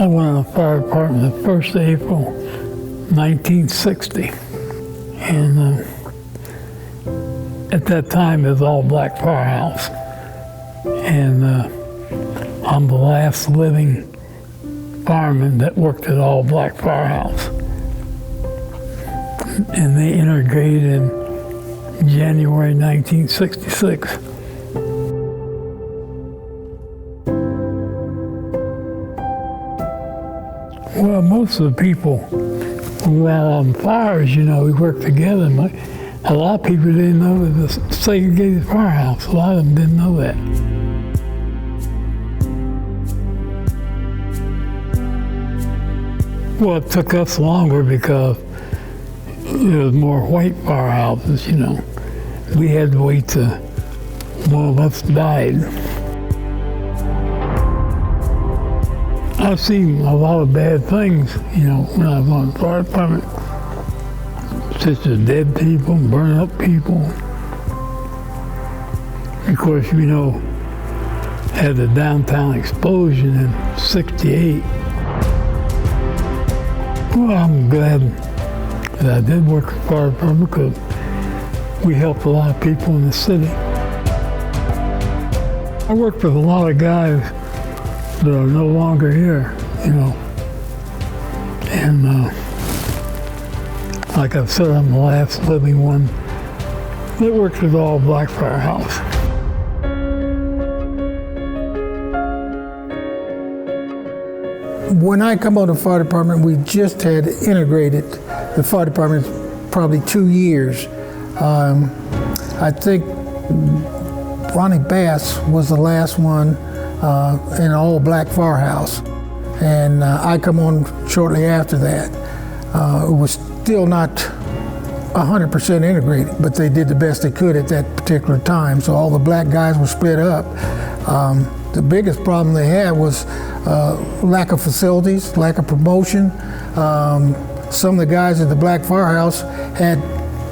I went on the fire department the 1st of April, 1960. And at that time, it was all black firehouse. And I'm the last living fireman that worked at all black firehouse. And they integrated in January 1966. Well, most of the people who went out on fires, you know, we worked together. A lot of people didn't know it was a segregated firehouse. A lot of them didn't know that. Well, it took us longer because there was more white firehouses, you know. We had to wait till one of us died. I've seen a lot of bad things, you know, when I was on the fire department, such as dead people, burn up people. Of course, you know, had the downtown explosion in '68. Well, I'm glad that I did work for the fire department because we helped a lot of people in the city. I worked with a lot of guys that are no longer here, you know. And like I said, I'm the last living one that worked at all black firehouse. When I come on the fire department, we just had integrated the fire department probably 2 years. I think Ronnie Bass was the last one in an all-black firehouse, and I come on shortly after that. It was still not 100% integrated, but they did the best they could at that particular time, so all the black guys were split up. The biggest problem they had was lack of facilities, lack of promotion. Some of the guys at the black firehouse had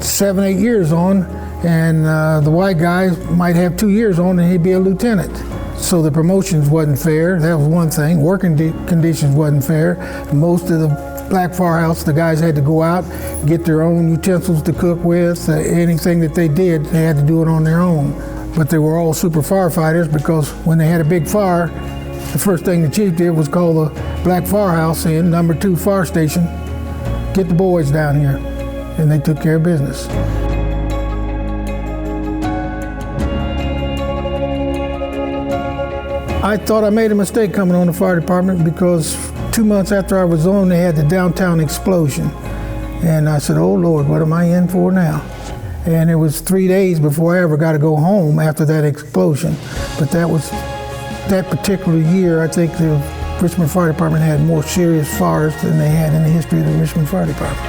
7, 8 years on, and the white guys might have 2 years on and he'd be a lieutenant. So the promotions wasn't fair. That was one thing. Working conditions wasn't fair. Most of the black firehouse, the guys had to go out, get their own utensils to cook with. Anything that they did, they had to do it on their own. But they were all super firefighters because when they had a big fire, the first thing the chief did was call the black firehouse in, number 2 fire station, get the boys down here. And they took care of business. I thought I made a mistake coming on the fire department because 2 months after I was on, they had the downtown explosion. And I said, oh Lord, what am I in for now? And it was 3 days before I ever got to go home after that explosion. But that particular year, I think the Richmond Fire Department had more serious fires than they had in the history of the Richmond Fire Department.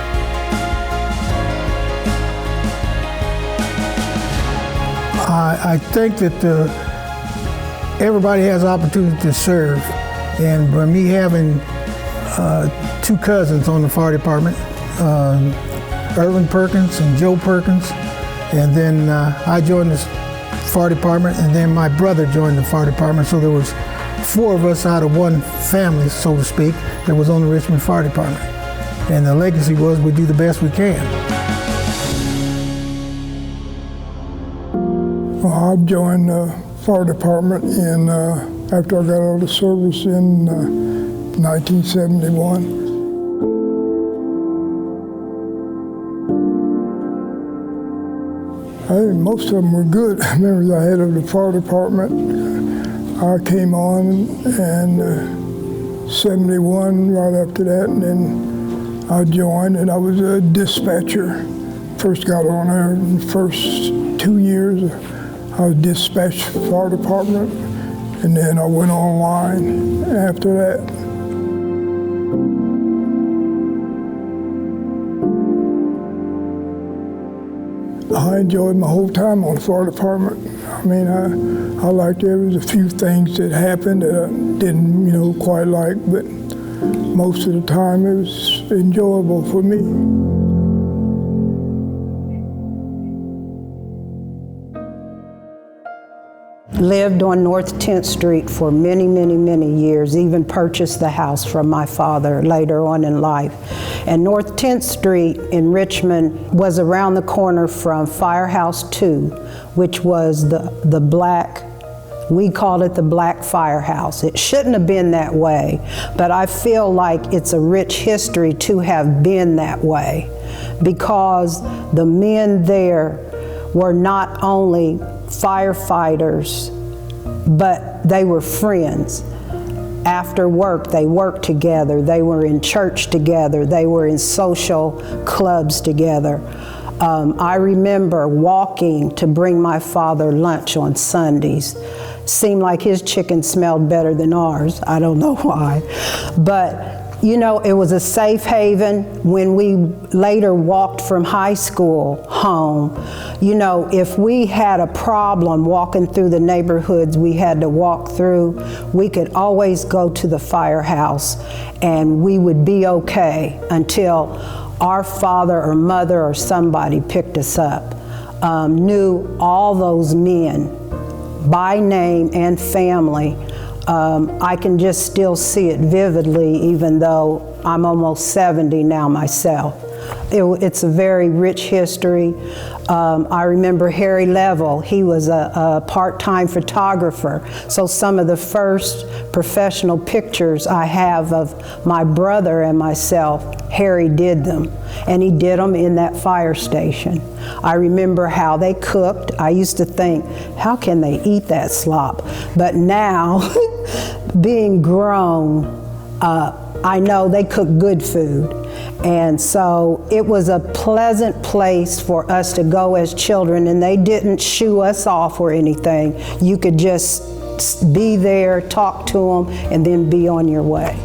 I think that everybody has opportunity to serve. And by me having 2 cousins on the fire department, Irvin Perkins and Joe Perkins, and then I joined the fire department, and then my brother joined the fire department. So there was 4 of us out of one family, so to speak, that was on the Richmond Fire Department. And the legacy was we do the best we can. Well, I joined the fire department after I got out of service in 1971. I think most of them were good. Members I had of the fire department. I came on in 71, right after that, and then I joined, and I was a dispatcher. First got on there in the first 2 years. I was dispatched for the fire department, and then I went online after that. I enjoyed my whole time on the fire department. I mean, I liked there was a few things that happened that I didn't, quite like, but most of the time it was enjoyable for me. Lived on North 10th Street for many, many, many years, even purchased the house from my father later on in life. And North 10th Street in Richmond was around the corner from Firehouse 2, which was the black, we called it the Black Firehouse. It shouldn't have been that way, but I feel like it's a rich history to have been that way, because the men there were not only firefighters, but they were friends. After work, they worked together. They were in church together. They were in social clubs together. I remember walking to bring my father lunch on Sundays. Seemed like his chicken smelled better than ours. I don't know why. But you know, it was a safe haven. When we later walked from high school home, you know, if we had a problem walking through the neighborhoods we had to walk through, we could always go to the firehouse and we would be okay until our father or mother or somebody picked us up. Knew all those men by name and family. I can just still see it vividly, even though I'm almost 70 now myself. It's a very rich history. I remember Harry Level. He was a part-time photographer. So some of the first professional pictures I have of my brother and myself, Harry did them. And he did them in that fire station. I remember how they cooked. I used to think, how can they eat that slop? But now, being grown, I know they cook good food. And so it was a pleasant place for us to go as children, and they didn't shoo us off or anything. You could just be there, talk to them, and then be on your way.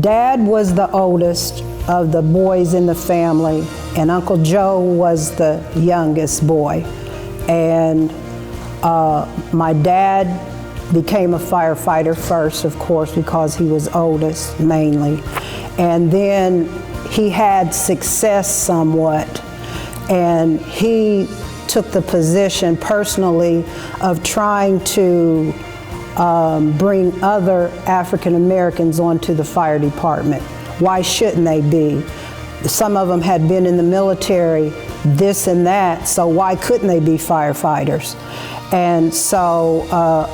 Dad was the oldest of the boys in the family, and Uncle Joe was the youngest boy. And my dad became a firefighter first, of course, because he was oldest mainly. And then he had success somewhat, and he took the position personally of trying to bring other African Americans onto the fire department. Why shouldn't they be? Some of them had been in the military, this and that, so why couldn't they be firefighters? And so,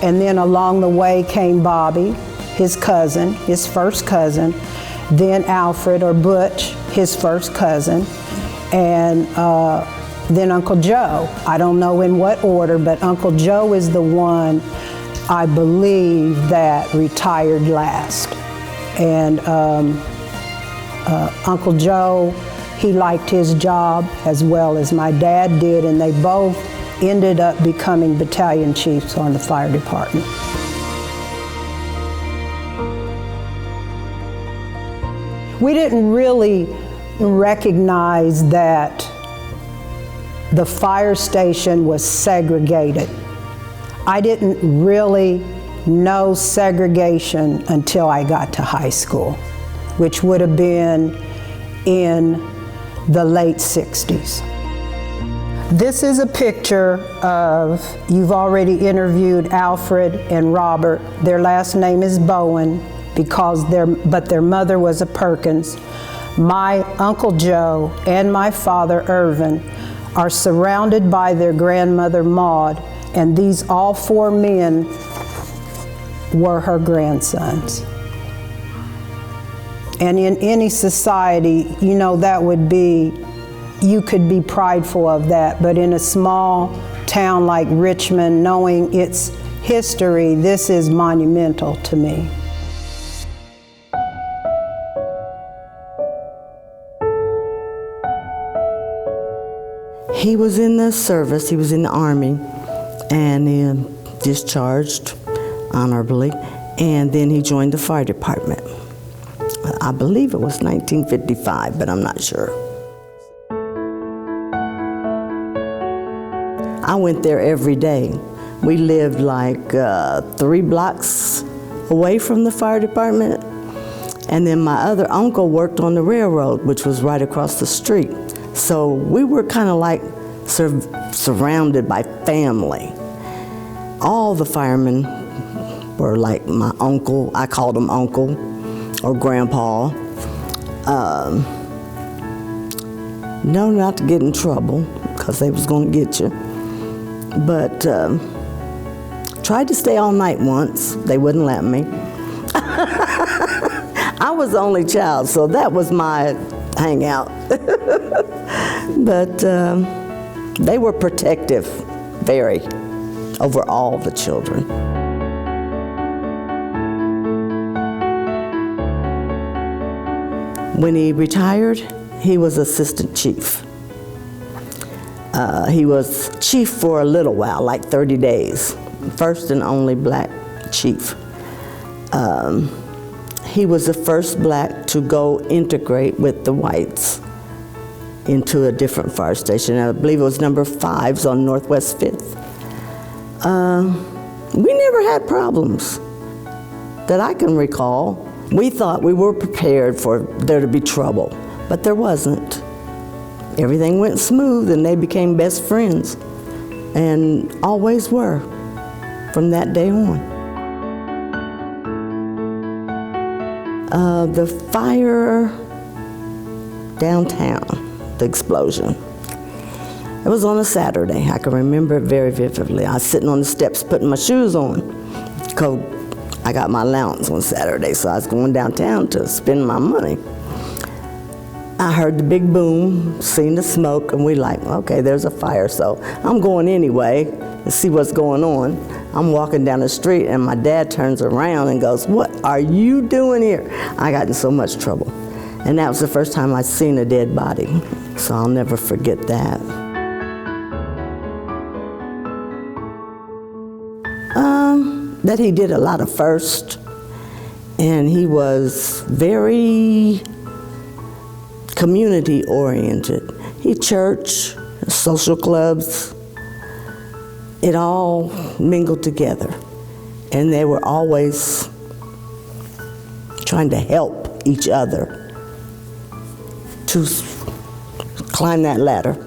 and then along the way came Bobby, his cousin, his first cousin, then Alfred or Butch, his first cousin, and then Uncle Joe. I don't know in what order, but Uncle Joe is the one, I believe, that retired last. And Uncle Joe, he liked his job as well as my dad did, and they both ended up becoming battalion chiefs on the fire department. We didn't really recognize that the fire station was segregated. I didn't really know segregation until I got to high school, which would have been in the late 60s. This is a picture of, you've already interviewed Alfred and Robert. Their last name is Bowen, but their mother was a Perkins. My Uncle Joe and my father Irvin are surrounded by their grandmother Maud, and these all four men were her grandsons. And in any society, you know, that would be, you could be prideful of that, but in a small town like Richmond, knowing its history, this is monumental to me. He was in the service, he was in the Army, and then discharged honorably, and then he joined the fire department. I believe it was 1955, but I'm not sure. I went there every day. We lived like 3 blocks away from the fire department, and then my other uncle worked on the railroad, which was right across the street. So we were kind of like surrounded by family. All the firemen were like my uncle. I called him uncle or grandpa. No, not to get in trouble, because they was going to get you. But tried to stay all night once. They wouldn't let me. I was the only child, so that was my hangout. But they were protective, very, over all the children. When he retired, he was assistant chief. He was chief for a little while, like 30 days. First and only black chief. He was the first black to go integrate with the whites into a different fire station. I believe it was number 5's on Northwest 5th. We never had problems that I can recall. We thought we were prepared for there to be trouble, but there wasn't. Everything went smooth and they became best friends, and always were from that day on. The fire downtown, the explosion, it was on a Saturday. I can remember it very vividly. I was sitting on the steps putting my shoes on. I got my allowance on Saturday, so I was going downtown to spend my money. I heard the big boom, seen the smoke, and we like, okay, there's a fire, so I'm going anyway to see what's going on. I'm walking down the street, and my dad turns around and goes, "What are you doing here?" I got in so much trouble. And that was the first time I'd seen a dead body, so I'll never forget that. That he did a lot of first, and he was very community-oriented. Church, social clubs, it all mingled together. And they were always trying to help each other to climb that ladder.